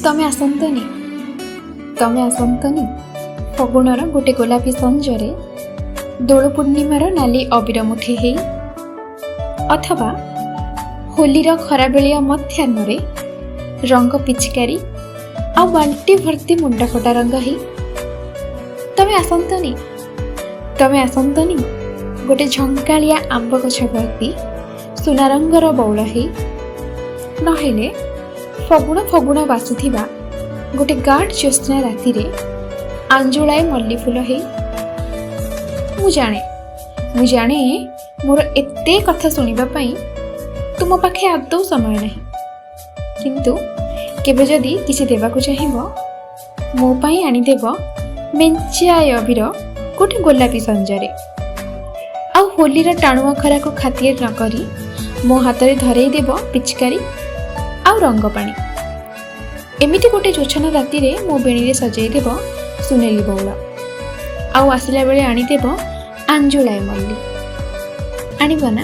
ତମେ ଆସନ୍ତନି, ତମେ ଆସନ୍ତନି ଫଗୁଣର ଗୋଟେ ଗୋଲାପୀ ସଞ୍ଜରେ, ଦୋଳ ପୂର୍ଣ୍ଣିମାର ନାଲି ଅବିର ମୁଠେ ହେଇ, ଅଥବା ହୋଲିର ଖରାବେଳିଆ ମଧ୍ୟାହ୍ନରେ ରଙ୍ଗ ପିଚକାରୀ ଆଉ ବାଲ୍ଟି ଭର୍ତ୍ତି ମୁଣ୍ଡ ଫଟା ରଙ୍ଗ ହେଇ। ତମେ ଆସନ୍ତନି, ତମେ ଆସନ୍ତନି ଗୋଟେ ଝଙ୍କାଳିଆ ଆମ୍ବ ଗଛ ଭର୍ତ୍ତି ସୁନା ରଙ୍ଗର ବଉଳ ହେଇ, ନହେଲେ ଫଗୁଣ ଫଗୁଣ ବାସୁଥିବା ଗୋଟେ ଗାଢ଼ ଜ୍ୟୋତ୍ସ୍ନା ରାତିରେ ଆଞ୍ଜୁଳାଏ ମଲ୍ଲି ଫୁଲ ହେଇ। ମୁଁ ଜାଣେ ମୋର ଏତେ କଥା ଶୁଣିବା ପାଇଁ ତୁମ ପାଖେ ଆଦୌ ସମୟ ନାହିଁ, କିନ୍ତୁ କେବେ ଯଦି କିଛି ଦେବାକୁ ଚାହିଁବ, ମୋ ପାଇଁ ଆଣିଦେବ ମେଞ୍ଚାଏ ଅବିର ଗୋଟେ ଗୋଲାପୀ ସଞ୍ଜରେ, ଆଉ ହୋଲିର ଟାଣୁଆ ଖରାକୁ ଖାତିର ନ କରି ମୋ ହାତରେ ଧରେଇ ଦେବ ପିଚକାରୀ ଆଉ ରଙ୍ଗ ପାଣି। ଏମିତି ଗୋଟେ ଜୋଛନା ରାତିରେ ମୋ ବେଣୀରେ ସଜେଇ ଦେବ ସୁନେଲି ବଉଳ, ଆଉ ଆସିଲା ବେଳେ ଆଣିଦେବ ଆଞ୍ଜୁଳାଏ ମଲ୍ଲି। ଆଣିବ ନା?